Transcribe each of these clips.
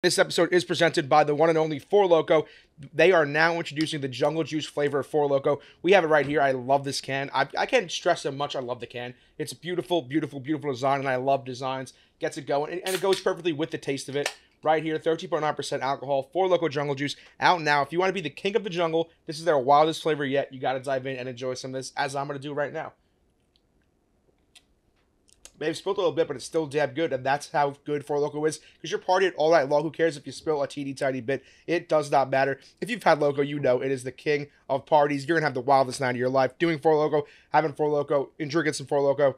This episode is presented by the one and only Four Loko. They are now introducing the Jungle Juice flavor of Four Loko. We have it right here. I love this can. I can't stress how much I love the can. It's a beautiful, beautiful, beautiful design, and I love designs. Gets it going, and it goes perfectly with the taste of it. Right here, 13.9% alcohol, Four Loko Jungle Juice, out now. If you want to be the king of the jungle, this is their wildest flavor yet. You got to dive in and enjoy some of this, as I'm going to do right now. Maybe spilled a little bit, but it's still damn good, and that's how good Four Loko is. Because you're partying all night long. Who cares if you spill a teeny tiny bit? It does not matter. If you've had Loko, you know it is the king of parties. You're gonna have the wildest night of your life doing Four Loko, having Four Loko, and drinking some Four Loko.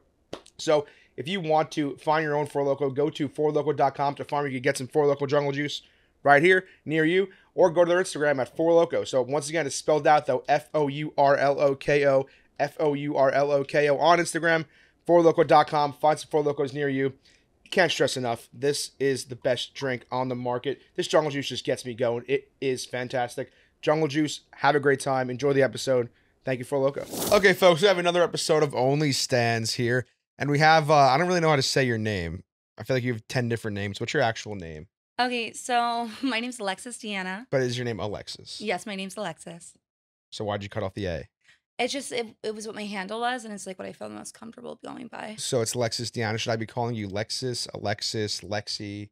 So if you want to find your own Four Loko, go to fourloko.com to find where you can get some Four Loko Jungle Juice right here near you, or go to their Instagram at Four Loko. So once again, it's spelled out though, Fourloko, Fourloko on Instagram. fourloko.com. Find some Four Lokos near you. Can't stress enough. This is the best drink on the market. This Jungle Juice just gets me going. It is fantastic. Jungle Juice, have a great time. Enjoy the episode. Thank you, Four Loko. Okay, folks, we have another episode of OnlyStans here. And we have, I don't really know how to say your name. I feel like you have 10 different names. What's your actual name? Okay, so my name's Alexis Deanna. But is your name Alexis? Yes, my name's Alexis. So why'd you cut off the A? It's just, it was what my handle was, and it's like what I felt the most comfortable going by. So it's Alexis Deanna. Should I be calling you Lexis, Alexis, Lexi?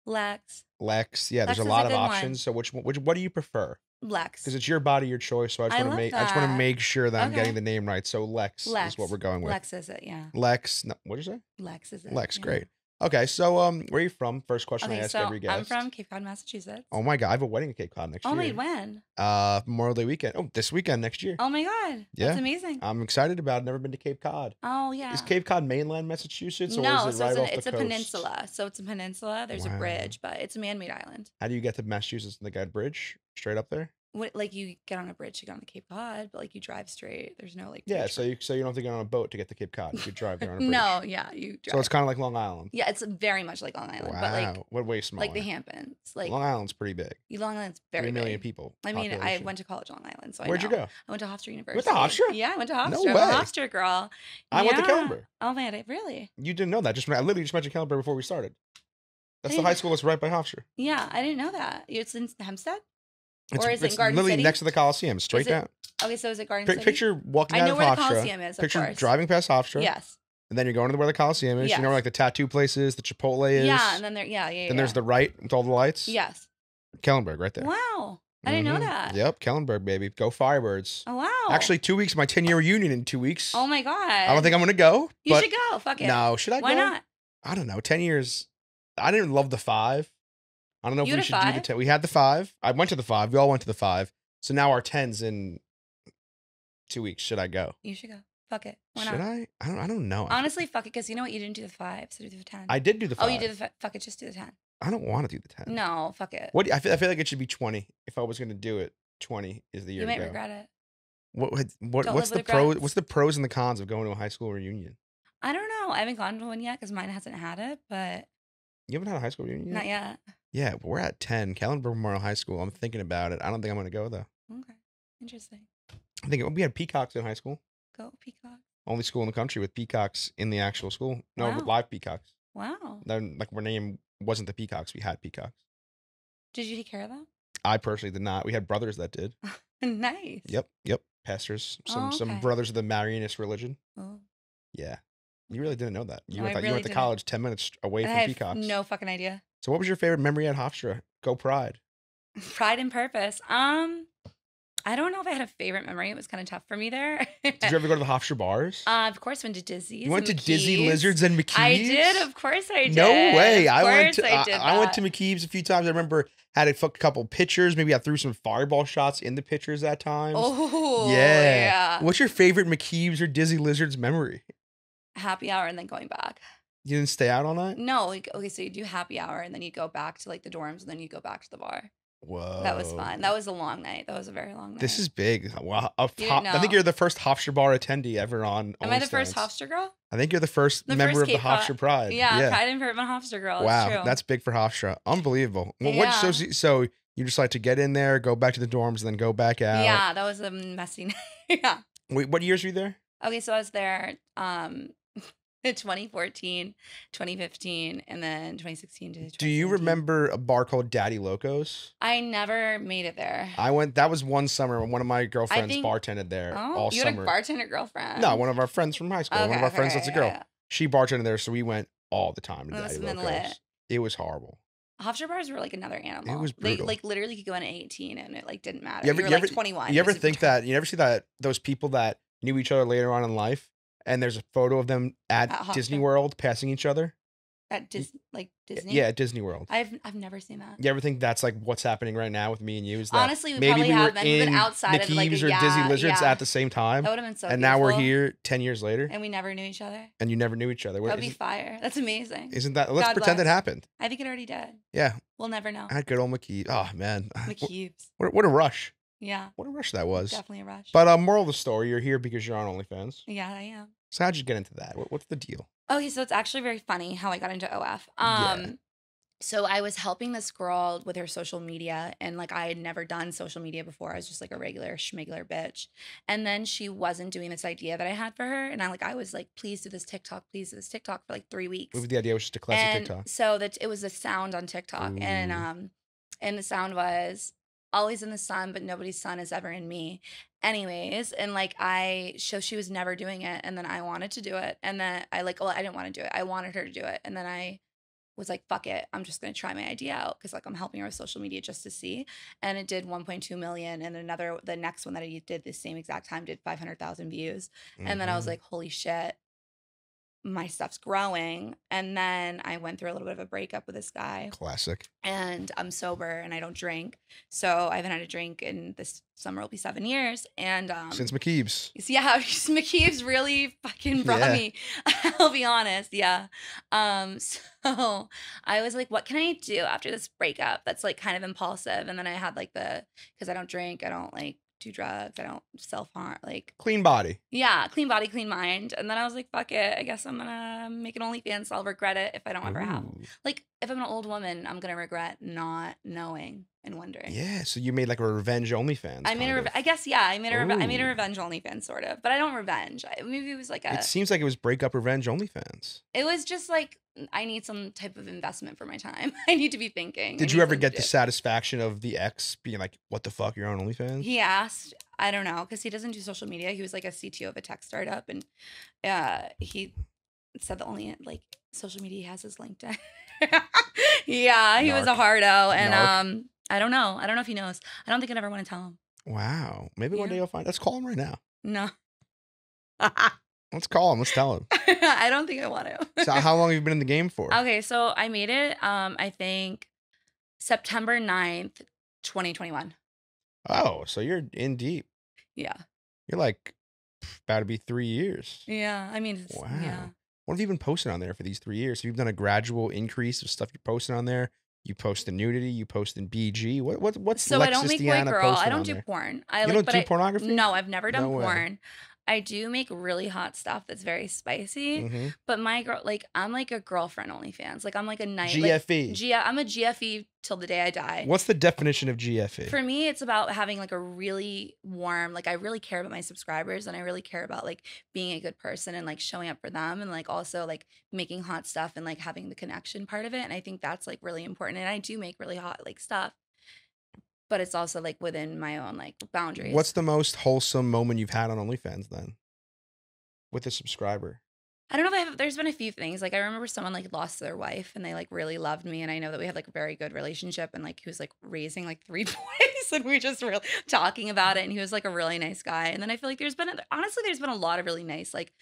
Lex. Lex. Yeah, there's a lot of options. So what do you prefer? Lex. Because it's your body, your choice. So I just want to make sure that I'm getting the name right. So Lex is what we're going with. Lex is it, yeah. Lex. No, what did you say? Lex is it. Lex, yeah. Great. Okay, so where are you from? First question I ask every guest. I'm from Cape Cod, Massachusetts. Oh my God, I have a wedding in Cape Cod next year. Oh wait, when? Memorial Day weekend. Oh, this weekend next year. Oh my God, that's amazing. I'm excited about it. Never been to Cape Cod. Oh yeah. Is Cape Cod mainland Massachusetts, or no, is it right off the coast? It's a peninsula. So it's a peninsula. There's a bridge, but it's a man-made island. How do you get to Massachusetts in the Guide Bridge? Straight up there? Like you get on a bridge to get on the Cape Cod, but like you drive straight. There's no like. Yeah, so you don't have to get on a boat to get to Cape Cod. You could drive there on a bridge. No, yeah, you drive. So it's kind of like Long Island. Yeah, it's very much like Long Island, but like what way smaller? like the Hamptons. Like Long Island's pretty big. Long Island's very 3 million big. people. I mean, I went to college on Long Island, so Where'd you go? I went to Hofstra University. You went to Hofstra? Yeah, I went to Hofstra. No way. I'm a Hofstra girl. I went to Kellenberg. Oh man, really? You didn't know that? I literally just mentioned Kellenberg before we started. That's the high school that's right by Hofstra. Yeah, I didn't know that. It's in Hempstead. Or is it Garden literally City? Next to the Coliseum, straight down. Okay, so is it Garden City? Picture walking out of Hofstra. I know where the Coliseum is, Picture driving past Hofstra. Yes. And then you're going to where the Coliseum is. Yes. You know where like the tattoo place is, the Chipotle is. Yeah, and then Then there's the right with all the lights. Yes. Kellenberg, right there. Wow. I didn't know that. Yep, Kellenberg, baby. Go Firebirds. Oh, wow. Actually, 2 weeks, my 10-year reunion in 2 weeks. Oh, my God. I don't think I'm going to go. You should go. Fuck it. No, should I go? Why not? I don't know. 10 years. I didn't love the 5. I don't know if we should do the 10. We had the 5. I went to the 5. We all went to the 5. So now our 10's in 2 weeks. Should I go? You should go. Fuck it. Why not? Should I? I don't know. Honestly, fuck it. Because you know what? You didn't do the 5, so do the 10. I did do the 5. Oh, you did the 5. Fuck it. Just do the 10. I don't want to do the 10. No, fuck it. What? I feel like it should be 20. If I was going to do it, 20 is the year to go. You might regret it. What's the pros? What's the pros and the cons of going to a high school reunion? I don't know. I haven't gone to one yet because mine hasn't had it, but. You haven't had a high school reunion yet? Not yet. Yeah, but we're at 10. Kellenberg Memorial High School. I'm thinking about it. I don't think I'm going to go, though. Okay. Interesting. I think we had peacocks in high school. Go peacock. Only school in the country with peacocks in the actual school. No, live peacocks. Wow. Then, like, our name wasn't the peacocks. We had peacocks. Did you take care of them? I personally did not. We had brothers that did. Nice. Yep. Pastors. Some brothers of the Marianist religion. Oh. Yeah. You really didn't know that. You went to college 10 minutes away from peacocks. No fucking idea. So what was your favorite memory at Hofstra? Go Pride. Pride and Purpose. I don't know if I had a favorite memory. It was kind of tough for me there. Did you ever go to the Hofstra bars? Of course, went to Dizzy's. You went to Dizzy Lizards and McKee's? I did. Of course I did. No way. I went to McKee's a few times. I remember had a couple pitchers. Maybe I threw some fireball shots in the pitchers at times. Oh, yeah. What's your favorite McKee's or Dizzy Lizards memory? Happy hour and then going back. You didn't stay out all night? No. Okay, so you do happy hour and then you go back to like the dorms and then you go back to the bar. Whoa. That was fun. That was a long night. That was a very long night. This is big. Wow. I think you're the first Hofstra bar attendee ever on Am I the first Hofstra girl? I think you're the first member of the Hofstra Pride. Yeah, Pride and Purpose Hofstra girl. Wow, that's big for Hofstra. Unbelievable. Well, so you just like to get in there, go back to the dorms, and then go back out? Yeah, that was a messy night. Yeah. Wait, what years were you there? Okay, so I was there 2014, 2015, and then 2016 to Do you 2017. remember a bar called Daddy Locos? I never made it there. I went. That was one summer when one of my I girlfriends think. bartended there Oh, all you had a summer. bartender No, girlfriend. one of our friends from high school. Okay, One of our okay, friends that's a girl. yeah. She bartended there, so we went all the time to That must Daddy have been Locos. lit. It was horrible. Hofstra bars were like another It animal. was They brutal. like literally could go in at 18 and it like didn't matter. You You ever, were you like ever, 21. you It ever was super think that? You ever see that those people that knew each other later on in life, and there's a photo of them at at Disney Hofstra World passing each other? at Y- Disney. Yeah, at Disney World. I've never seen that. You ever think that's like what's happening right now with me and you? Is that Honestly, we maybe probably we were have been. We've been in outside of like McKeeves or Disney Lizards yeah. at the same time, That would have been so and beautiful. now we're here 10 years later, And we never knew each other. and you never knew each other. That would be fire. That's amazing. Isn't that? Let's God pretend bless. it happened. I think it already did. Yeah, We'll never know. I had good old McKeeves. Oh man, McKeeves. what a rush! Yeah. What a rush that was. Definitely a rush. But moral of the story: you're here because you're on OnlyFans. Yeah, I am. So how'd you get into that? What's the deal? Okay, so it's actually very funny how I got into OF. Yeah. So I was helping this girl with her social media, and like I had never done social media before. I was just like a regular schmegler bitch. And then she wasn't doing this idea that I had for her, and I was like, please do this TikTok, please do this TikTok for like 3 weeks. The idea was just a classic And TikTok. so that it was a sound on TikTok, Ooh. and the sound was always in the sun, but nobody's sun is ever in me. Anyways, and like she was never doing it, and then I wanted to do it, and then I didn't want to do it. I wanted her to do it, and then I was like, fuck it, I'm just gonna try my idea out because like I'm helping her with social media just to see. And it did 1.2 million, and the next one that I did the same exact time did 500,000 views. And then I was like, holy shit, my stuff's growing. And then I went through a little bit of a breakup with this guy. Classic. And I'm sober and I don't drink. So I haven't had a drink in this summer will be 7 years. And Since McKeeves. yeah, McKeeves really fucking brought me. I'll be honest. Yeah. So I was like, what can I do after this breakup that's like kind of impulsive? And then I had like because I don't drink, I don't like do drugs, I don't self-harm, like Clean body. yeah, clean body, clean mind. And then I was like, fuck it. I guess I'm gonna make an OnlyFans. I'll regret it if I don't ever have. Ooh. Like, if I'm an old woman, I'm gonna regret not knowing and wondering. Yeah, so you made like a revenge OnlyFans. I made I guess yeah. I made a revenge OnlyFans sort of, but I don't revenge. Maybe it was like It seems like it was breakup revenge OnlyFans. It was just like I need some type of investment for my time. I need to be thinking. Did you ever get the satisfaction of the ex being like, "What the fuck, you're on OnlyFans"? He asked. I don't know because he doesn't do social media. He was like a CTO of a tech startup, and he said the only like social media he has is LinkedIn. Yeah, he was a hardo, and I don't know. I don't know if he knows. I don't think I'd ever want to tell him. Wow, maybe one day you'll find. Let's call him right now. No. Let's call him. Let's tell him. I don't think I want to. So how long have you been in the game for? Okay, so I made it. I think September 9th, 2021. Oh, so you're in deep. Yeah. You're like about to be 3 years. Yeah. I mean, Wow. yeah. What have you been posting on there for these 3 years? Have you done a gradual increase of stuff you're posting on there? You post in nudity. You post in BG. What's So Lexis I don't make Deanna boy girl. I posting don't on do there? porn. You don't do pornography? No, I've never done No way. porn. I do make really hot stuff that's very spicy. Mhm. But my girl, like, I'm like a girlfriend OnlyFans. Like, I'm like a night. GFE. I'm a GFE till the day I die. What's the definition of GFE? For me, it's about having like a really warm, like I really care about my subscribers and I really care about like being a good person and like showing up for them and like also like making hot stuff and like having the connection part of it. And I think that's like really important. And I do make really hot like stuff, but it's also like within my own like boundaries. What's the most wholesome moment you've had on OnlyFans then? With a subscriber? I don't know if there's been a few things. Like I remember someone like lost their wife and they like really loved me. And I know that we had like a very good relationship and like he was like raising like 3 boys and we just were talking about it. And he was like a really nice guy. And then I feel like there's been a lot of really nice, like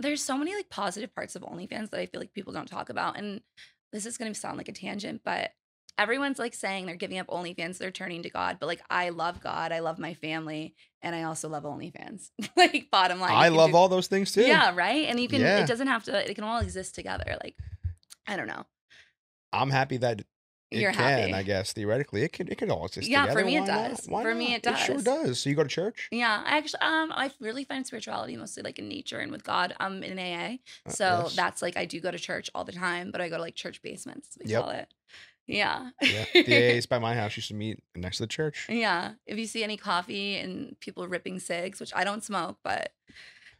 there's so many like positive parts of OnlyFans that I feel like people don't talk about. And this is going to sound like a tangent, but everyone's like saying they're giving up OnlyFans, they're turning to God. But like I love God, I love my family, and I also love OnlyFans. Like bottom line. I love all those things too. Yeah, right? And you can Yeah. it doesn't have to it can all exist together. Like I don't know. I'm happy that it You're can, happy. I guess, theoretically. It could all exist Yeah, together. for me it Why not? does. Why For me not? it does. It sure does. So you go to church? Yeah, I actually I really find spirituality mostly like in nature and with God. I'm in AA. So Yes. that's like I do go to church all the time, but I go to like church basements, as we Yep. call it. Yeah. Yeah. The AAs by my house used to meet next to the church. Yeah. If you see any coffee and people ripping cigs, which I don't smoke, but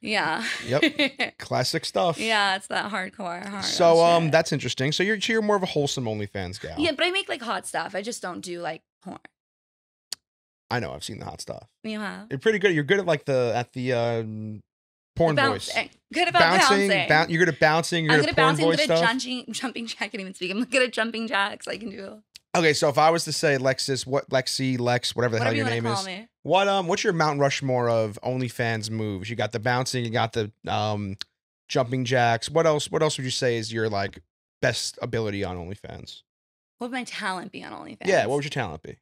Yeah. Yep. Classic stuff. Yeah, it's that hardcore hard. So that's interesting. So you're more of a wholesome OnlyFans gal. Yeah, but I make like hot stuff. I just don't do like porn. I know. I've seen the hot stuff. You have. You're pretty good. You're good at like porn voice. Good about bouncing. You're good at bouncing. You're I'm good good at at porn bouncing. voice Good at stuff. jumping jack. I can't even speak. I'm good at jumping jacks. I can do. Okay, so if I was to say Lex, whatever the hell your name is, me. what's your Mount Rushmore of OnlyFans moves? You got the bouncing, you got the jumping jacks. What else would you say is your like best ability on OnlyFans? What would my talent be on OnlyFans? Yeah, what would your talent be?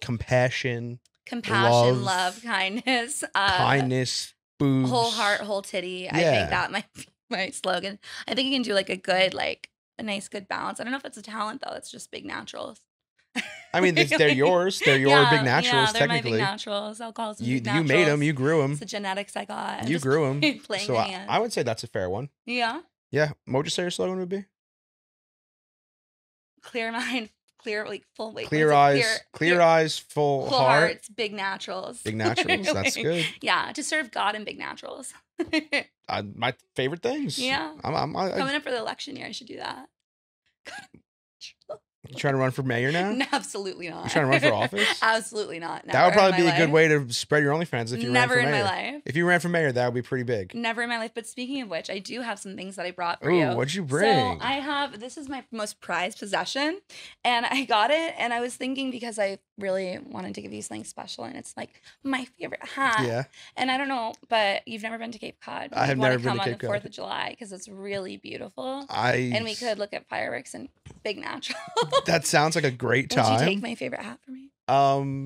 Compassion, love, kindness, kindness, boobs, whole heart, whole titty. Yeah. I think that might be my slogan. I think you can do like a nice good balance. I don't know if it's a talent though. It's just big naturals. I mean, they're yours. They're your big naturals. Yeah, they're technically, my big naturals. I'll call them you big naturals. made them. You grew them. It's the genetics I got. You grew them. Playing So my hands. I would say that's a fair one. Yeah. Yeah. What would you say your slogan would be? Clear mind, clear like full weight. Clear eyes, full heart. Hearts, big naturals. Big naturals. That's good. Yeah, to serve God and big naturals. My favorite things. Yeah. I'm Coming up for the election year, I should do that. You trying to run for mayor now? No, absolutely not. You trying to run for office? Absolutely not. That would probably be a good life. way to spread your OnlyFans if you Never ran for in mayor. my life. If you ran for mayor, that would be pretty big. Never in my life. But speaking of which, I do have some things that I brought for Ooh, you. what'd you bring? So I have, this is my most prized possession. And I got it. And I was thinking because I really wanted to give you something special. And it's like my favorite hat. Yeah. And I don't know, but you've never been to Cape Cod. I have never been to Cape Come on the Cod. 4th of July because it's really beautiful. And And we could look at fireworks and big natural. That sounds like a great time. Would you take my favorite hat for me?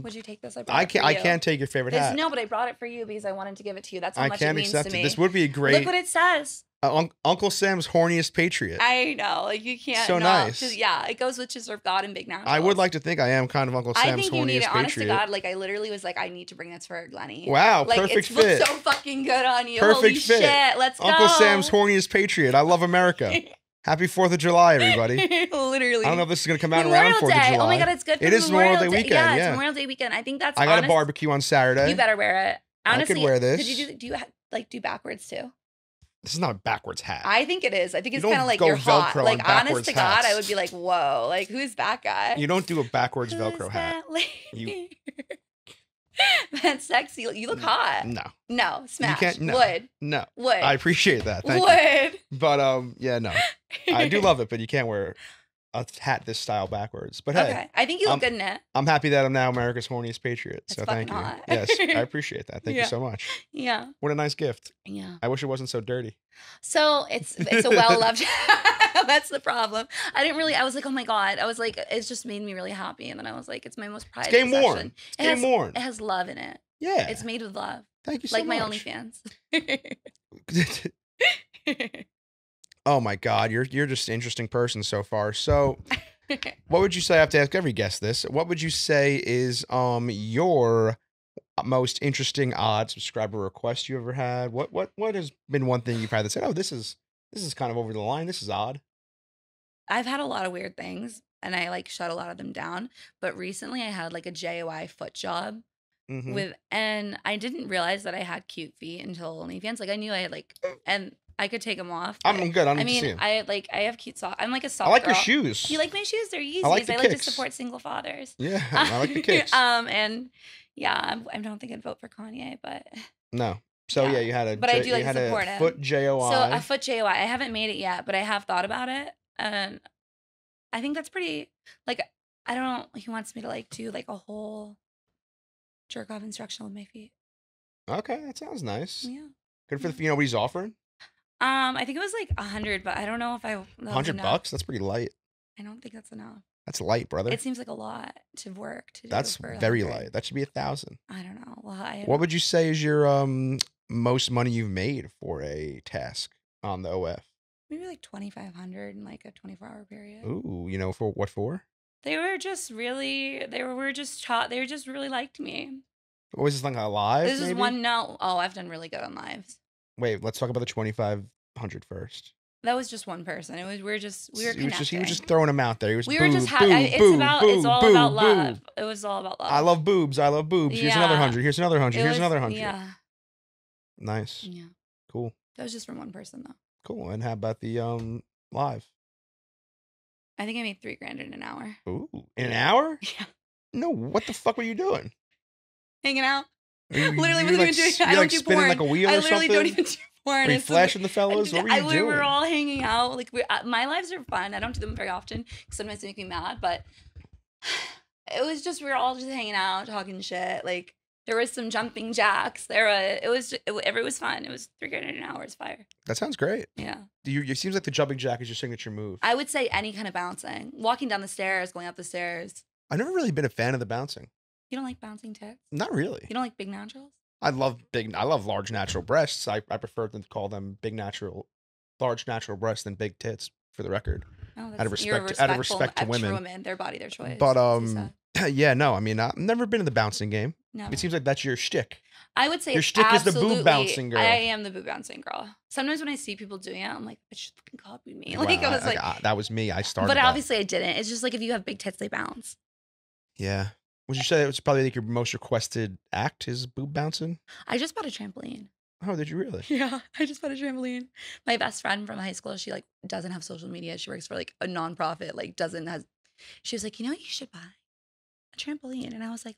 Would you take this? I can't take your favorite hat. No, but I brought it for you because I wanted to give it to you. That's how I much can't it means accept to me. it. This would be a great. Look what it says. Uncle Sam's horniest patriot. I know, like you can't. So nice. Yeah, it goes with just serve God and big naturals. I would like to think I am kind of Uncle Sam's horniest patriot. I think you need it. Honest to God, like I literally was like, I need to bring this for Glennie. Wow, like, perfect fit. fit. So fucking good on you. Perfect Holy fit. Shit, let's go. Uncle Sam's horniest patriot. I love America. Happy 4th of July, everybody. Literally. I don't know if this is going to come out Memorial around 4th Day. of July. Oh my God, it's good for It is Memorial Day weekend. Yeah, Yeah, it's Memorial Day weekend. I think that's I got a barbecue on Saturday. You better wear it. Honestly, I could wear this. Could you do backwards too? This is not a backwards hat. I think it is. I think it's You don't kind of like go you're hot. Velcro Like on honest to backwards God, hats. I would be like, whoa, like who's that guy? You don't do a backwards Who's Velcro hat. that lady? You- That's sexy. You look hot. No. No, smash. You can't. No. Would. No. Would. I appreciate that. Thank you. Would. But yeah, no. I do love it, but you can't wear a hat this style backwards. But hey, Okay. I think you look good in it. I'm happy that I'm now America's horniest patriot. That's So thank you. fucking hot. Yes, I appreciate that. Thank you Yeah. so much. Yeah. What a nice gift. Yeah. I wish it wasn't so dirty. So it's a well loved. That's the problem. I was like, oh my God. I was like, it's just made me really happy. And then I was like, it's my most prized It's game possession. worn. It's game worn. It has love in it. Yeah. It's made with love. Thank you so like much. my OnlyFans. Oh my God, you're just an interesting person so far. So, what would you say? I have to ask every guest this. What would you say is your most interesting odd subscriber request you ever had? What has been one thing you've had that said, oh, this is kind of over the line. This is odd. I've had a lot of weird things and I like shut a lot of them down. But recently I had like a JOI foot job Mhm. and I didn't realize that I had cute feet until OnlyFans. Like I knew I had like, and I could take them off. I'm but, good. I I need to see mean, 'em. I have cute socks. I'm like a soft I like girl. your shoes. You like my shoes? They're easy. like the I like to kicks. support single fathers. Yeah, I like the kicks. And yeah, I don't think I'd vote for Kanye, but No. So Yeah. yeah, you had a But I do you like to had support a him. foot JOI. so a foot JOI. I haven't made it yet, but I have thought about it, and I think that's pretty. Like, I don't know. He wants me to like do like a whole jerk off instruction with my feet. Okay, that sounds nice. Yeah. Good for the, you know what he's offering? I think it was like 100, but I don't know if that was enough. $100? That's pretty light. I don't think that's enough. That's light, brother. It seems like a lot to work to do. That's for very 100. light. That should be 1,000. I don't know. Well, What would you say is your most money you've made for a task on the OF? maybe like 2,500 in like a 24-hour period. Ooh, you know for what for? They were just really. They were just taught. They just really liked me. What was this like a live? This is maybe? one. No. Oh, I've done really good on lives. Wait, let's talk about the 2,500 first. That was just one person. We were He connecting. was just throwing them out there. He was We were boob, just boob, it's boob, about boob, it's all boob, about boob. love. It was all about love. I love boobs. I love boobs. Here's another 100. Here's another 100. Here's another 100. Here's another 100. Yeah. Nice. Yeah. Cool. That was just from one person though. Cool. And how about the live? I think I made $3,000 in an hour. Ooh, in an hour? Yeah. No, what the fuck were you doing? Hanging out. you Literally wasn't like, even doing. I don't do porn. like a wheel I or literally something? don't even do porn. Were you flashing the fellas? What were you doing? We were all hanging out. Like my lives are fun. I don't do them very often because sometimes they make me mad. But it was just we were all just hanging out, talking shit. Like there was some jumping jacks. It was fun. It was $3,000 an hour. It's fire. That sounds great. Yeah. It seems like the jumping jack is your signature move. I would say any kind of bouncing, walking down the stairs, going up the stairs. I've never really been a fan of the bouncing. You don't like bouncing tits? Not really. You don't like big naturals? I love large natural breasts. I prefer to call them large natural breasts than big tits, for the record. Oh, out of respect to women. Their body, their choice. But yeah, no, I mean, I've never been in the bouncing game. No. It seems like that's your shtick. I would say your shtick is the boob bouncing girl. I am the boob bouncing girl. Sometimes when I see people doing it, I'm like, bitch, just fucking copied me. Wow, Like I was like, that was me. I started. But that. Obviously I didn't. It's just like if you have big tits, they bounce. Yeah. Would you say it was probably like your most requested act is boob bouncing? I just bought a trampoline. Oh, did you really? Yeah, I just bought a trampoline. My best friend from high school, she like doesn't have social media. She works for like a nonprofit, she was like, you should buy a trampoline. And I was like,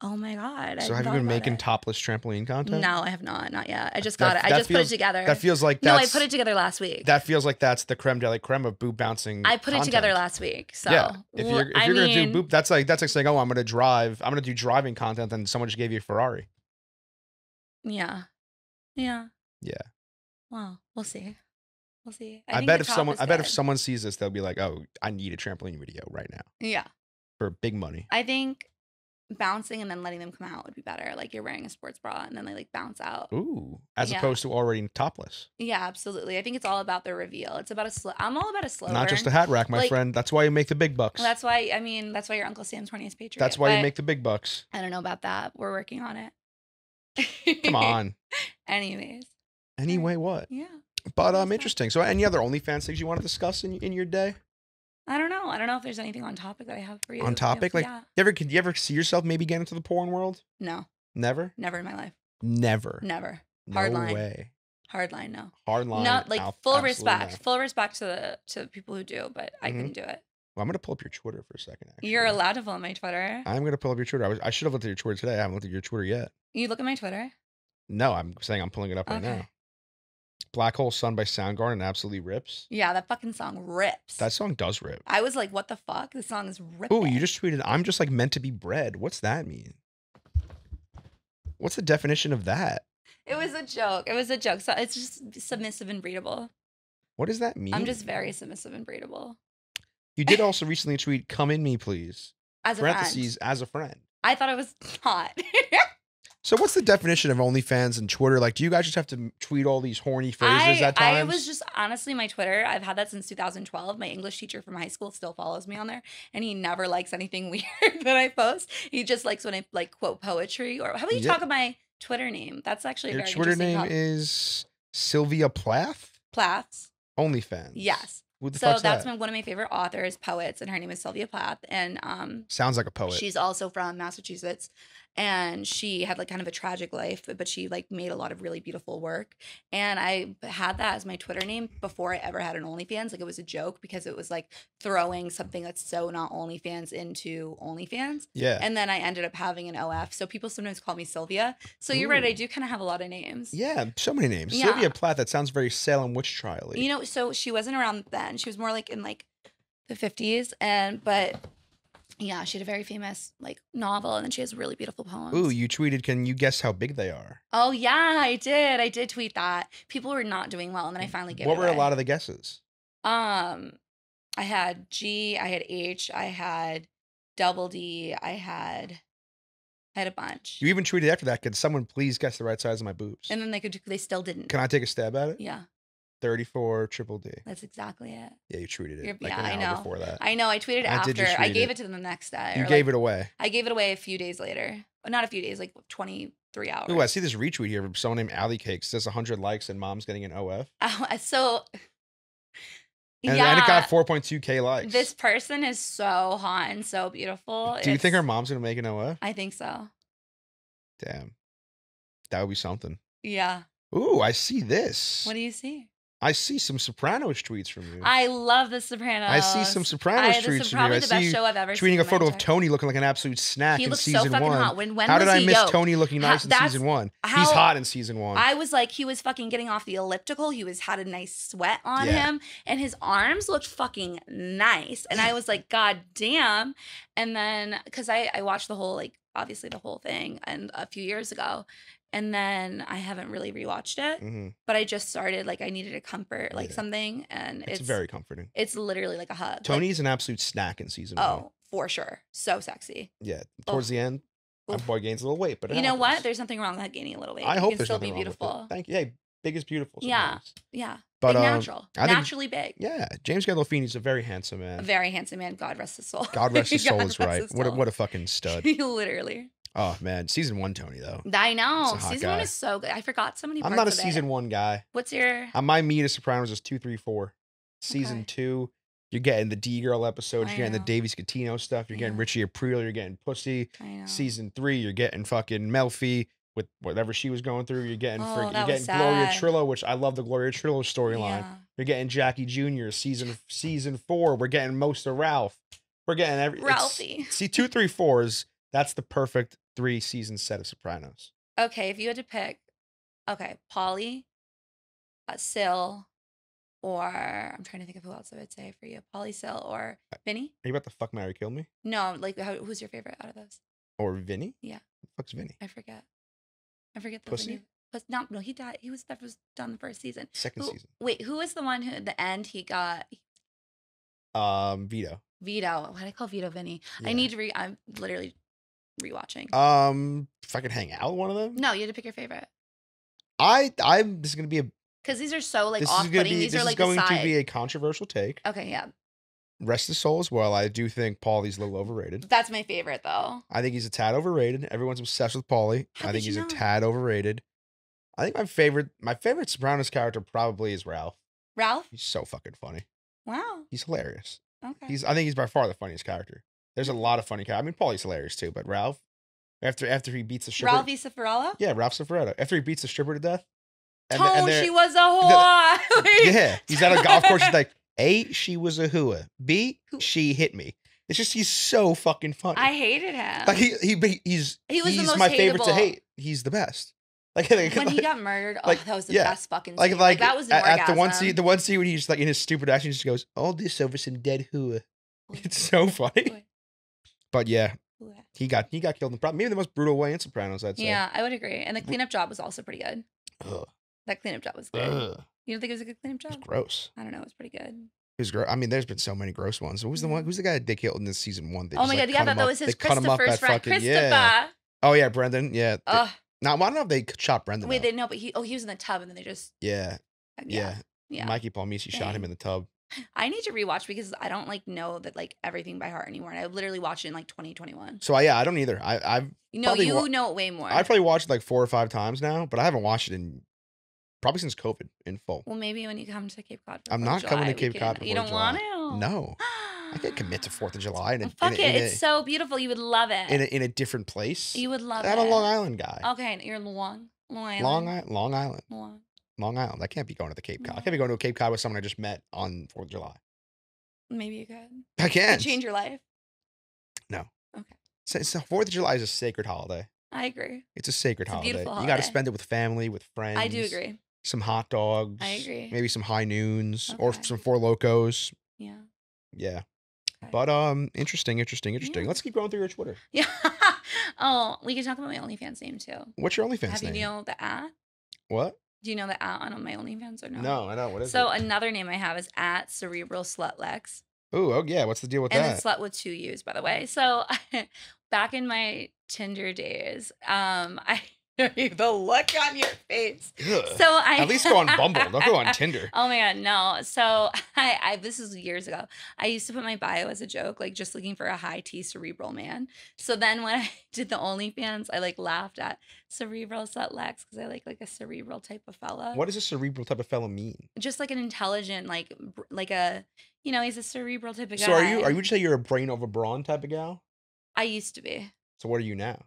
oh my God. So have you been making topless trampoline content? No, I have not. Not yet. I just got it. I just put it together. That feels like I put it together last week. That feels like that's the creme de la creme of boob bouncing. I put it together last week. So yeah, if you're gonna do boob, that's like saying, oh, I'm gonna do driving content, and someone just gave you a Ferrari. Yeah. Yeah. Yeah. Well, we'll see. We'll see. I bet if someone sees this, they'll be like, oh, I need a trampoline video right now. Yeah. For big money. I think bouncing and then letting them come out would be better. Like you're wearing a sports bra and then they like bounce out. Ooh, as opposed to already topless. Yeah, absolutely. I think it's all about the reveal. It's about I'm all about a slow Not burn. just a hat rack, my friend. That's why you make the big bucks. That's why your Uncle Sam's 20th Patriot. That's why you make the big bucks. I don't know about that. We're working on it. Come on. Anyways. Anyway, what? Yeah. But interesting. So any other OnlyFans things you want to discuss in your day? I don't know. I don't know if there's anything on topic that I have for you. On topic? Like, yeah. Could you ever see yourself maybe getting into the porn world? No. Never? Never in my life. Never? Never. Hard line. No way. Hard line, no. Hard line. Not like full respect. No. Full respect to the people who do, but I couldn't do it. Well, I'm going to pull up your Twitter for a second, actually. You're allowed to pull up my Twitter. I'm going to pull up your Twitter. I should have looked at your Twitter today. I haven't looked at your Twitter yet. You look at my Twitter? No, I'm saying I'm pulling it up right now. Black Hole Sun by Soundgarden absolutely rips. Yeah, that fucking song rips. That song does rip. I was like, what the fuck? This song is ripping. Oh, you just tweeted, I'm just like meant to be bred. What's that mean? What's the definition of that? It was a joke. So it's just submissive and breedable. What does that mean? I'm just very submissive and breedable. You did also recently tweet, come in me, please. As a parentheses, as a friend. I thought it was hot. So what's the definition of OnlyFans and Twitter? Like, do you guys just have to tweet all these horny phrases at times? I was just, honestly, my Twitter, I've had that since 2012. My English teacher from high school still follows me on there, and he never likes anything weird that I post. He just likes when I, like, quote poetry, or how about you talk about my Twitter name? That's actually your very Twitter name is Sylvia Plath? Plaths. OnlyFans. Yes. Who the so fuck's that's that? One of my favorite authors, poets, and her name is Sylvia Plath. And sounds like a poet. She's also from Massachusetts, and she had like kind of a tragic life, but she like made a lot of really beautiful work. And I had that as my Twitter name before I ever had an OnlyFans. Like it was a joke because it was like throwing something that's so not OnlyFans into OnlyFans. Yeah. And then I ended up having an OF. So people sometimes call me Sylvia. So you're right. I do kind of have a lot of names. Yeah. So many names. Yeah. Sylvia Plath. That sounds very Salem witch trial-y. You know, so she wasn't around then. She was more like in like the 50s. But yeah, she had a very famous like novel, and then she has really beautiful poems. Ooh, you tweeted, can you guess how big they are? Oh yeah, I did. I did tweet that. People were not doing well, and then I finally gave it away. What were a lot of the guesses? I had G, I had H, I had double D, I had a bunch. You even tweeted after that, could someone please guess the right size of my boobs? And then they still didn't. Can I take a stab at it? Yeah. 34 triple D. That's exactly it. Yeah, you tweeted it. Yeah, I know. Before that. I know. I tweeted after. I gave it to them the next day. You gave it away. I gave it away a few days later. Not a few days, like 23 hours. Ooh, I see this retweet here from someone named Allie Cakes. It says 100 likes and mom's getting an OF. So And it got Yeah. 4.2K likes. This person is so hot and so beautiful. Do you think her mom's gonna make an OF? I think so. Damn, that would be something. Yeah. Ooh, I see this. What do you see? I see some Sopranos tweets from you. I love The Sopranos. I see some Sopranos tweets This is from you. probably I the see best you show I've ever seen. tweeting a in my photo of entire- Tony looking like an absolute snack He in looks so season fucking 1. hot. When How did was I he? miss Yo, Tony looking nice in season 1? how- He's hot in season 1. I was like, he was fucking getting off the elliptical. He had a nice sweat on him, and his arms looked fucking nice. And I was like, God damn. And then, because I watched the whole, like, obviously the whole thing and a few years ago. And then I haven't really rewatched it, but I just started, like, I needed a comfort, like something, and it's very comforting. It's literally like a hug. Tony's an absolute snack in season 1. Oh, for sure. So sexy. Yeah. Towards the end, my boy gains a little weight, but you know what? There's nothing wrong with gaining a little weight. I hope can there's still nothing be wrong with beautiful. it. Thank you. Hey, big is beautiful. Sometimes. Yeah. But big natural. I think, Naturally big. Yeah. James Gandolfini's a very handsome man. A very handsome man. God rest his soul. God rest his soul God is rest right. his soul. What a fucking stud. Literally. Oh man, season 1 Tony though. I know. He's a hot Season 1 guy. is so good. I forgot so many parts I'm not a of season it. 1 guy. What's your My meat of Sopranos is 2, 3, 4. Season 2, you're getting the D-Girl episodes, you're getting the Davey Scatino stuff, you're getting Richie Aprile, you're getting Pussy. I know. Season 3, you're getting fucking Melfi with whatever she was going through. You're getting Oh, you're getting Gloria Trillo, which I love the Gloria Trillo storyline. Yeah. You're getting Jackie Jr. Season 4. We're getting most of Ralph. We're getting Ralphie. See, 2, 3, 4 is that's the perfect 3-season set of Sopranos. Okay, if you had to pick, Polly, Sil, or I'm trying to think of who else I would say for you. Polly, Sil, or Vinny? Are you about to fuck, marry, kill me? No, like who's your favorite out of those? Or Vinny? Yeah. Who the fuck's Vinny? I forget the Pussy? Vinny. No, he died. That was done the first season. Second season. Wait, who was the one who at the end he got? Vito. Vito. Why did I call Vito Vinny? Yeah. I need to I'm literally rewatching. If I could hang out with one of them? No, you had to pick your favorite. This is gonna be a because these are so like this off-putting. is gonna be These this are is like going the to side. be a controversial take. Okay, yeah. Rest his soul as well. I do think Paulie's a little overrated. That's my favorite though. I think he's a tad overrated. Everyone's obsessed with Paulie. How I think could he's you a not? tad overrated. I think my favorite Sopranos character probably is Ralph. Ralph? He's so fucking funny. Wow. He's hilarious. Okay. I think he's by far the funniest character. There's a lot of funny characters. I mean, Paulie's hilarious too, but Ralph, after he beats the stripper. Ralphie Cifarello? Yeah, Ralph Cifaretto. After he beats the stripper to death. She was a whore. Yeah, he's at a golf course. He's like, A, she was a hooah. B, she hit me. It's just he's so fucking funny. I hated him. Like he was the most my favorite to hateable. hate. He's the best. Like when he got murdered, that was the best fucking scene. Like that was an at the orgasm. one scene when he's just like in his stupid action, he just goes, "All this over some dead hooah." It's so funny. But yeah, he got killed in maybe the most brutal way in Sopranos. I'd say. Yeah, I would agree. And the cleanup job was also pretty good. Ugh. That cleanup job was good. Ugh. You don't think it was a good cleanup job? It was gross. I don't know. It was pretty good. It was gross. I mean, there's been so many gross ones. Who's the one? Who's the guy they killed in this season 1? Oh my god, yeah, that was his Christopher's friend. Christopher. Yeah. Oh yeah, Brendan. Yeah. Ugh. Now I don't know if they shot Brendan. Wait, they know, but he was in the tub, and then they just Yeah. yeah. Mikey Palmisi shot him in the tub. I need to rewatch because I don't like know that like everything by heart anymore. And I literally watched it in like 2021. So I don't either. I've you probably know it way more. I've probably watched it like 4 or 5 times now, but I haven't watched it in probably since COVID in full. Well, maybe when you come to Cape Cod. I'm not coming to Cape Cod before You don't July. want to? No. I can't commit to 4th of July. It's so beautiful. You would love it. In a different place. You would love it. I'm a Long Island guy. Okay, you're Long Island. Long Island. Long Island. I can't be going to the Cape Cod. I can't be going to a Cape Cod with someone I just met on 4th of July. Maybe you could. I can't. Change your life. No. Okay. So 4th of July is a sacred holiday. I agree. It's a sacred holiday. Beautiful You got to holiday. spend it with family, with friends. I do agree. Some hot dogs. I agree. Maybe some high noons or Okay. some Four Locos. Yeah. Yeah. Okay. But interesting. Yeah. Let's keep going through your Twitter. Yeah. Oh, we can talk about my OnlyFans name too. What's your OnlyFans Have name? you know the at? What? Do you know the at on my OnlyFans or no? No, I know. What is So it? another name I have is at Cerebral Slut Lex. Ooh, oh yeah. What's the deal with And that? then slut with 2 U's, by the way. So back in my Tinder days, I The look on your face. Ugh. So At least go on Bumble. Don't go on Tinder. Oh my god, no. So I this is years ago. I used to put my bio as a joke, like just looking for a high T cerebral man. So then when I did the OnlyFans, I like laughed at cerebral slut Lex because I like a cerebral type of fella. What does a cerebral type of fellow mean? Just like an intelligent, like a, he's a cerebral type of guy. So are you would you say you're a brain over brawn type of gal? I used to be. So what are you now?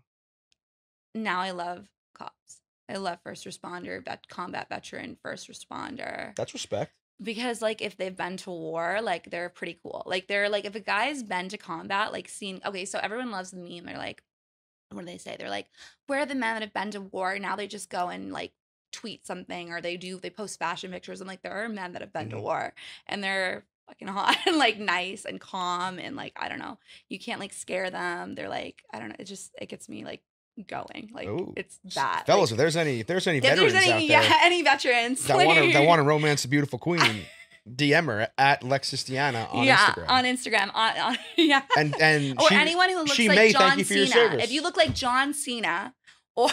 Now I love cops. I love first responder, combat veteran, first responder. That's respect. Because like if they've been to war, like they're pretty cool. Like they're like if a guy's been to combat, like okay, so everyone loves the meme. They're like, what do they say? They're like, where are the men that have been to war? Now they just go and like tweet something or they post fashion pictures. I'm like, there are men that have been to war and they're fucking hot and like nice and calm and like, I don't know, you can't like scare them. They're like, I don't know. It gets me like going. Like Ooh. it's that. Fellas, like, if there's any veterans out there any veterans that want to romance a beautiful queen, DM her at Alexis Diana on Instagram. On Instagram. On And or anyone who looks like may John thank you for your Cena. service. If you look like John Cena, or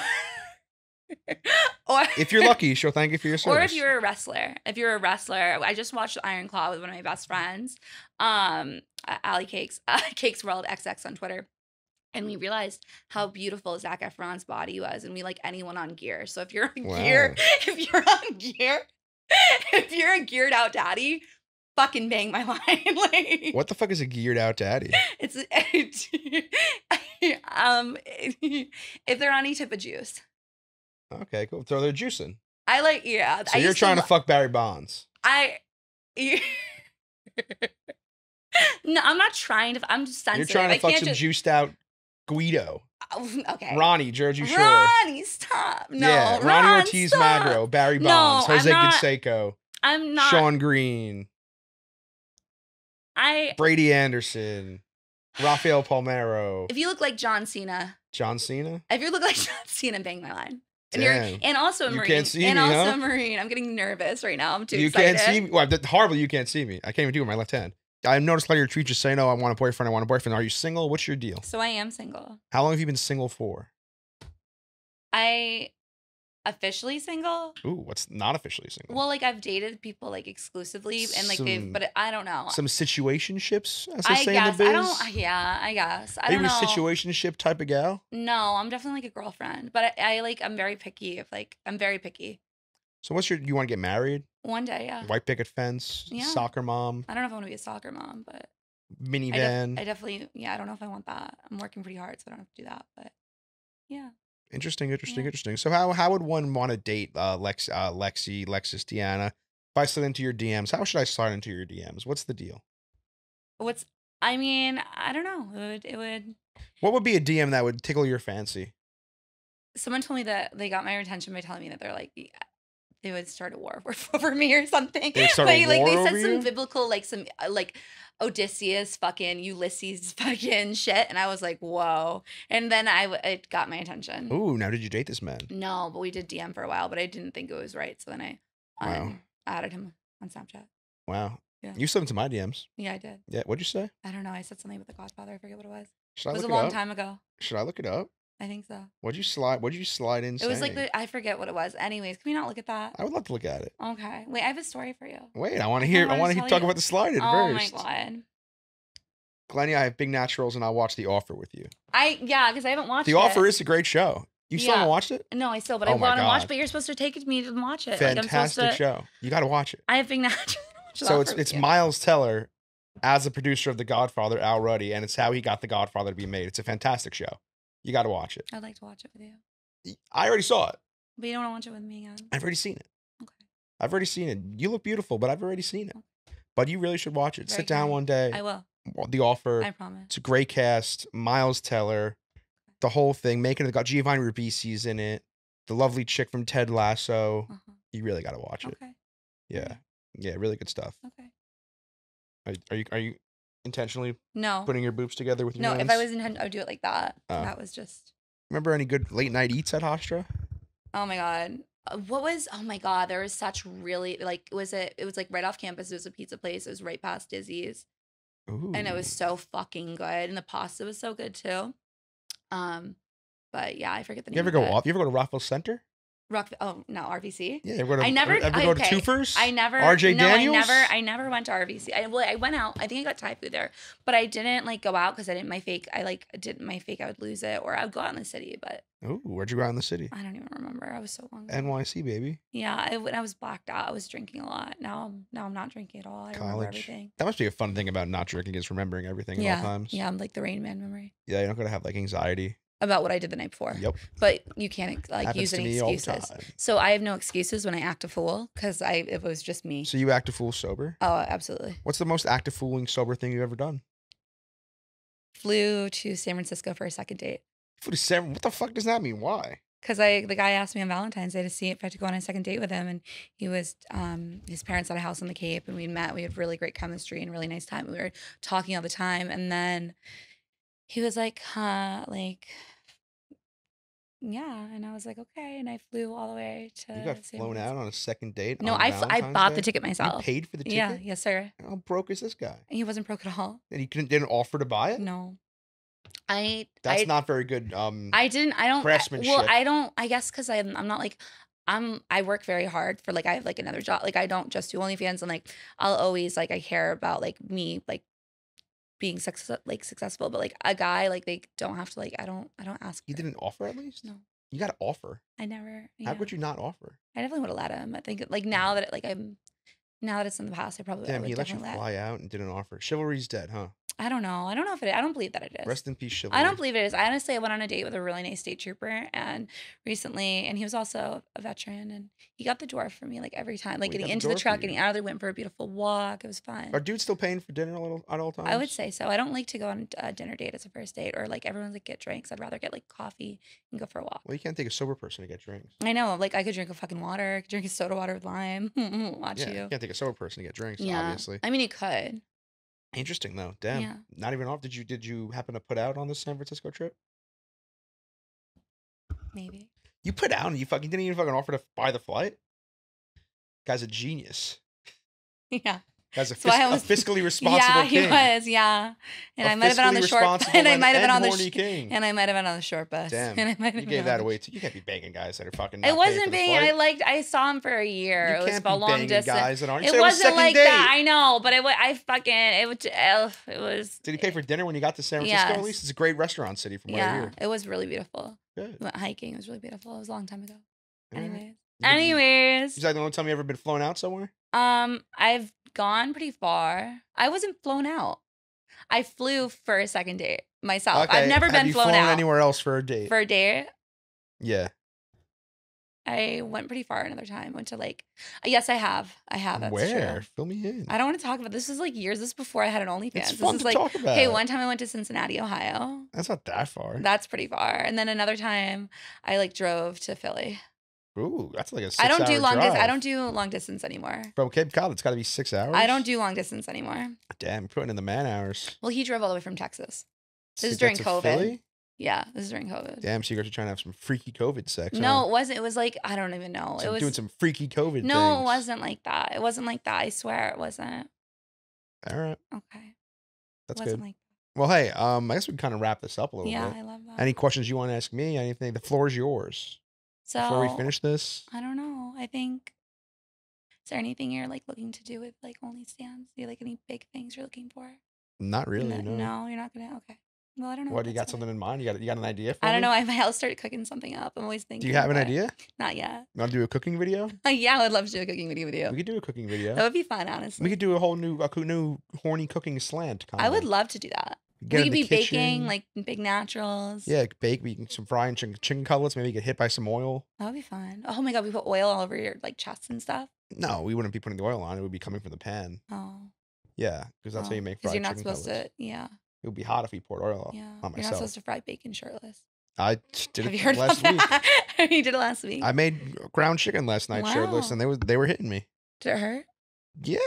if you're lucky, she'll thank you for your service. Or if you're a wrestler. I just watched Iron Claw with one of my best friends, Allie Cakes, Cakes World XX on Twitter. And we realized how beautiful Zac Efron's body was, and we like anyone on gear. So if you're on gear, if you're a geared out daddy, fucking bang my line. Like, what the fuck is a geared out daddy? It's if they're on any type of juice. Okay, cool. Throw their juice in. I like, yeah. So you're trying to fuck Barry Bonds. No, I'm not trying to. I'm just sensitive. You're trying to fuck some juiced out Guido. Okay. Ronnie, Jersey Shore. Ronnie, stop. No. Yeah, Ronnie Ortiz Magro, Barry Bonds, Jose Canseco. I'm not. Sean Green. Brady Anderson. Rafael Palmeiro. If you look like John Cena. John Cena? If you look like John Cena, bang my line. And Damn. and also a Marine. You can't see and me, also huh? a Marine. I'm getting nervous right now. I'm too You excited. can't see me? Well, horrible you can't see me. I can't even do it with my left hand. I noticed a lot of your tweets just saying, "Oh, I want a boyfriend. I want a boyfriend." Are you single? What's your deal? So I am single. How long have you been single for? I officially single. Ooh, what's not officially single? Well, like I've dated people like exclusively, and like but I don't know. Some situationships, as they say guess. in the biz. I guess. Are you a situationship type of gal? No, I'm definitely like a girlfriend, but I'm very picky. I'm very picky. So you want to get married? One day, yeah. White picket fence, yeah. Soccer mom. I don't know if I want to be a soccer mom, but minivan. I definitely, I don't know if I want that. I'm working pretty hard, so I don't have to do that, but yeah. Interesting. So how would one want to date Alexis Diana? If I slid into your DMs, how should I slide into your DMs? What's the deal? I mean, I don't know. It would. What would be a DM that would tickle your fancy? Someone told me that they got my attention by telling me that they're like, they would start a war over me or something. They start a war they over said some you? biblical, like some like Odysseus fucking Ulysses fucking shit, and I was like, whoa. And then it got my attention. Ooh, now did you date this man? No, but we did DM for a while, but I didn't think it was right, so then I added him on Snapchat. Wow. Yeah. You slid into my DMs. Yeah, I did. Yeah, what'd you say? I don't know. I said something with the Godfather. I forget what it was. Should I it was look a long up? time ago. Should I look it up? I think so. What'd you slide in? It was like I forget what it was. Anyways, can we not look at that? I would love to look at it. Okay. Wait, I have a story for you. Wait, I want to hear talk about the slide in Oh first. my god. Glennie, I have big naturals and I'll watch The Offer with you. Because I haven't watched it. The Offer is a great show. You still haven't watched it? No, I still, but I want to watch. But you're supposed to take me to watch it. Fantastic show. You got to watch it. I have big naturals. So it's Miles Teller as the producer of The Godfather, Al Ruddy, and it's how he got The Godfather to be made. It's a fantastic show. You got to watch it. I'd like to watch it with you. I already saw it. But you don't want to watch it with me again. I've already seen it. Okay. I've already seen it. You look beautiful, but I've already seen it. Okay. But you really should watch it. Sit down one day. I will. The Offer. I promise. It's a great cast. Miles Teller. The whole thing. Giovanni Ribisi's in it. The lovely chick from Ted Lasso. Uh-huh. You really got to watch it. Okay. Yeah. Yeah, really good stuff. Okay. Are you intentionally no putting your boobs together with your No, hands? if I was I would do it like that. Oh. That was just. Remember any good late night eats at Hofstra? Oh my god. Oh my god, there was such really it was like right off campus. It was a pizza place. It was right past Dizzy's. Ooh. And it was so fucking good. And the pasta was so good too. But yeah, I forget the You name ever of go it. off? You ever go to Rockville Center? Oh no, RVC. Yeah, ever go to, I never. ever go to Okay, Twofers? I never. RJ No, Daniels? I never went to RVC. I went out. I think I got Thai food there, but I didn't like go out because I didn't. My fake. I like didn't my fake. I would lose it, or I would go out in the city. But Ooh, where'd you go out in the city? I don't even remember. I was so long ago. NYC, baby. Yeah, when I was blacked out, I was drinking a lot. Now I'm not drinking at all. I remember College. everything. That must be a fun thing about not drinking is remembering everything at all times. Yeah, I'm like the Rain Man memory Yeah, you're not gonna have like anxiety. about what I did the night before. Yep. But you can't like Happens use to any me all the excuses. time. So I have no excuses when I act a fool because it was just me. So you act a fool sober? Oh, absolutely. What's the most active fooling sober thing you've ever done? Flew to San Francisco for a second date. What the fuck does that mean? Why? Because the guy asked me on Valentine's Day to see if I had to go on a second date with him, and he was his parents had a house on the Cape, and we met. We had really great chemistry and really nice time. We were talking all the time, and then he was like, "Huh, like." Yeah, and I was like, okay, and I flew all the way to. You got San flown Francisco. out on a second date? No, on I Valentine's bought Day? the ticket myself. You paid for the ticket? Yeah, yes, sir. How broke is this guy? He wasn't broke at all. And he didn't offer to buy it? No, That's not very good. I didn't. I don't. craftsmanship. Well, I don't. I guess because I'm not like. I work very hard for like I have like another job. Like I don't just do OnlyFans, and like I'll always like I care about like me like being successful, but like a guy like they don't have to like I don't ask. You didn't offer at least? No. You got to offer. I never. How Yeah. could you not offer? I definitely would have let him. I think like now that now that it's in the past, I probably Damn, would he let you definitely fly out and didn't offer. Chivalry's dead, huh? I don't know. I don't know if it. I don't believe that it is. Rest in peace, chivalry. I don't believe it is. I honestly I went on a date with a really nice state trooper and recently, and he was also a veteran, and he got the door for me like every time, like Well, he getting got the into the door for truck, you. getting out of there, went for a beautiful walk. It was fun. Are dudes still paying for dinner at all times? I would say so. I don't like to go on a dinner date as a first date, or like everyone's like get drinks. I'd rather get like coffee and go for a walk. Well, you can't take a sober person to get drinks. I know, like I could drink a fucking water, I could drink a soda water with lime. Watch Yeah, you. you can't take a sober person to get drinks, Yeah, obviously. I mean you could. Interesting, though. Damn. Yeah. Not even off. Did you happen to put out on this San Francisco trip? Maybe. You put out and you fucking didn't even fucking offer to buy the flight? Guy's a genius. Yeah. Guy's So I was- a fiscally responsible Yeah, he king. was. Yeah, and A I might have been on the fiscally short. responsible And I might have been on the. horny king. And I might have been on the short bus. Damn. And I might have You been gave on that the- away too. You can't be banging guys that are fucking. It not paying wasn't for the being. flight. I saw him for a year. You It was can't a be long banging distance. guys that aren't. You It said was wasn't second like date. that. I know, but I fucking it was. Did he pay for dinner when you got to San Francisco? Yes. At least it's a great restaurant city from what I Yeah, hear. it was really beautiful. Good. We went hiking. It was really beautiful. It was a long time ago. All right. Anyways. Did you- Anyways. Is that the only time you ever been flown out somewhere? I've gone pretty far. I wasn't flown out. I flew for a second date myself. Okay. I've never Have been you flown out anywhere else for a date? for a date. Yeah. I went pretty far another time. Went to like, yes, I have. That's Where? true. Fill me in. I don't want to talk about this. Was like years. This is before I had an OnlyFans. It's This fun is to like, talk about. okay, one time I went to Cincinnati, Ohio. That's not that far. That's pretty far. And then another time I like drove to Philly. Ooh, that's like a 6 I don't do hour long drive. distance. I don't do long distance anymore. From Cape Cod, it's got to be 6 hours. I don't do long distance anymore. Damn, you're putting in the man hours. Well, he drove all the way from Texas. To This is get during to COVID. Philly? Yeah, this is during COVID. Damn, so you guys are trying to have some freaky COVID sex. No, huh? it wasn't. It was like I don't even know. It was doing some freaky COVID no, things. it wasn't like that. It wasn't like that. I swear it wasn't. All right, Okay, that's it good. wasn't like Well, hey, I guess we can kind of wrap this up a little yeah, bit. I love that. Any questions you want to ask me? Anything? The floor is yours. So Before we finish this, I don't know. I think is there anything you're like looking to do with like OnlyStans? Do you like any big things you're looking for? not really. No. No, you're not gonna. Okay. Well, I don't know. What, you got That's something fine. in mind? You got an idea for I don't me? know. I might start cooking something up. I'm always thinking. Do you have an but idea? Not yet. You want to do a cooking video? Yeah, I would love to do a cooking video. We could do a cooking video. That would be fun, honestly. We could do a whole new horny cooking slant. Kind I would love to do that. Get We in could the be kitchen. baking like big naturals. Yeah, bake. We can some frying chicken cutlets. Maybe get hit by some oil. That would be fun. Oh my god, we put oil all over your like chest and stuff. No, we wouldn't be putting the oil on. It would be coming from the pan. Oh. Yeah, because that's how you make fried you're not chicken supposed cutlets. to. Yeah. It would be hot if we poured oil Yeah. on You're not myself. supposed to fry bacon shirtless. I did Have it you heard last about week. that? You did it last week. I made ground chicken last night shirtless, Wow. and they were hitting me. Did it hurt? Yeah,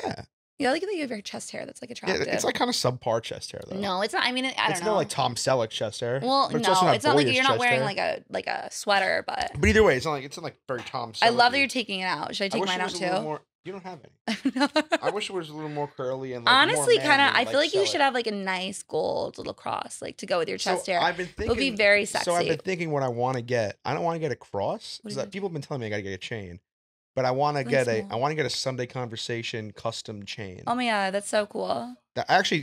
Yeah, like you have your chest hair that's like yeah. attractive. It's like kind of subpar chest hair though. no, it's not. I mean, I don't it's know. not like Tom Selleck chest hair. well, but it's also no, it's not like boyish you're not chest wearing hair. like a sweater, but But either way, it's not like very Tom Selleck. I love that you're taking it out. Should I take wish mine it out was a little too? more- You don't have any. I wish it was a little more curly and like more Honestly, kind of. manly. I Like feel like you sell should it. have like a nice gold little cross, like to go with your chest hair. I've been It would be thinking. very So I've sexy. been thinking what I want to get. I don't want to get a cross What do because you people have been telling me I gotta get a chain, but I want to Really get small. I want to get a Sunday Conversation custom chain. Oh my god, that's so cool. I actually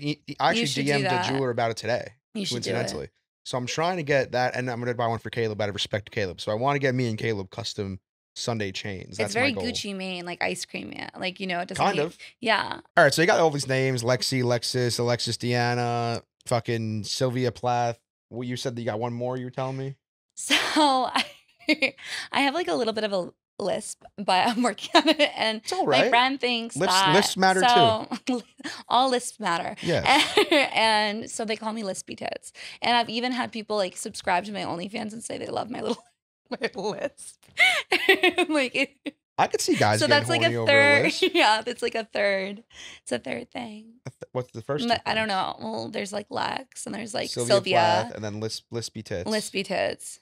should do DM'd the that. jeweler about it today. You should do it. Coincidentally. So I'm trying to get that, and I'm gonna buy one for Caleb out of respect to Caleb. So I want to get me and Caleb custom Sunday chains. That's It's very my goal. Gucci Mane, like ice cream, yeah. Like, it doesn't Kind need- of. Yeah. All right, so you got all these names: Lexi, Lexus, Alexis, Deanna, fucking Sylvia Plath. Well, you said that you got one more. You were telling me. So I have like a little bit of a lisp, but I'm working on it. And It's all right. my friend thinks Lisps matter too. All lisps matter. Yes. And so they call me Lispy Tits. And I've even had people like subscribe to my OnlyFans and say they love my little my lisp. I could see guys so getting that's like horny a over a third. lisp. Yeah, that's like a third. It's a third thing. What's the first? I don't know. Well, there's like Lex and there's like Sylvia Sylvia. Plath, and then Lispy Tits. Lispy Tits.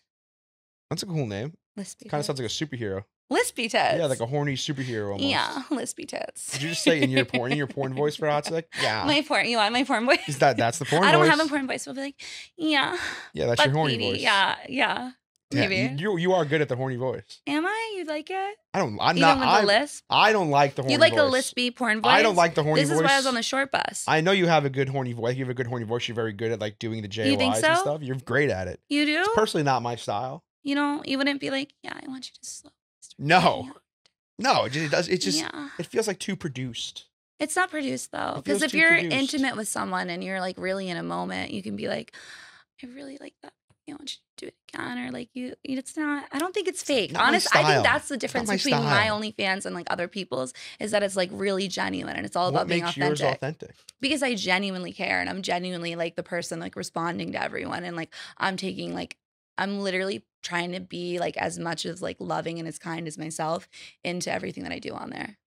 That's a cool name. Lispy Kind of Tits. sounds like a superhero. Lispy Tits. Yeah, like a horny superhero almost. Yeah, Lispy Tits. Did you just say in your porn voice for a hot sec? Yeah. You want my porn voice? Is that's the porn voice? I don't have a porn voice. I'll be like, yeah. Yeah, that's Fuck your horny Petey. voice. Yeah. Yeah, Maybe. you are good at the horny voice. Am I? You like it? I'm Even not. with the lisp? I don't like the horny You like voice. a lispy porn voice? I don't like the horny voice. This is why I was on the short bus. I know you have a good horny voice. You have a good horny voice. You're very good at like doing the JOIs think and so? stuff. You're great at it. You do? It's personally not my style. You wouldn't be like, yeah, I want you to slow. No. No, it does. It just Yeah. it feels like too produced. It's not produced though. It Because feels if too you're produced. intimate with someone and you're like really in a moment, you can be like, I really like that. I want you to do it again. Or like it's not, I don't think it's fake. Not my Honestly, I style. think that's the It's not difference my between my style. OnlyFans and like other people's is that it's like really genuine and it's all What about being makes authentic. yours authentic? Because I genuinely care and I'm genuinely like the person like responding to everyone and like I'm literally trying to be like as much as like loving and as kind as myself into everything that I do on there.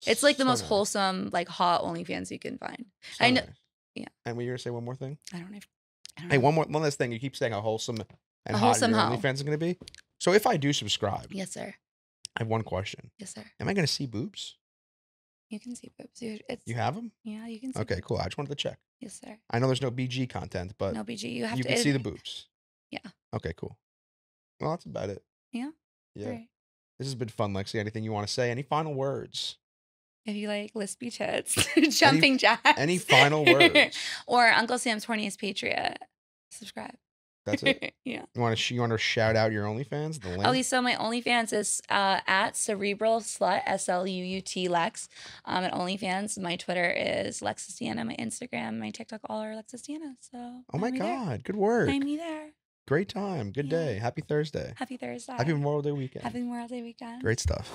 It's like the So most nice. wholesome, like hot OnlyFans you can find. So I know. nice. Yeah. And were you gonna say one more thing? I don't know. Hey, one last thing. You keep saying how wholesome and A hot wholesome your hoe. OnlyFans is gonna be. So if I do subscribe, Yes, sir. I have one question. Yes, sir. Am I gonna see boobs? You can see boobs. You have them? Yeah, you can see. Okay, boobs. cool. I just wanted to check. Yes, sir. I know there's no BG content, but No BG. You have you to. can see the boobs. Yeah. Okay, cool. Well, that's about it. Yeah? Yeah. Right. This has been fun, Lexi. Anything you want to say? Any final words? If you like lispy tits, jumping jacks. Any final words? Or Uncle Sam's Horniest Patriot. Subscribe. That's it. Yeah. You want to shout out your OnlyFans? The link. Okay, so my OnlyFans is at Cerebral Slut, SLUUT Lex. At OnlyFans, my Twitter is Lexis Deanna. My Instagram, my TikTok, all are Lexis Deanna. So. Oh my find me there. God! Good work. Find me there. Great time. Good Yeah. day. Happy Thursday. Happy Thursday. Happy Memorial Day weekend. Happy Memorial Day weekend. Great stuff.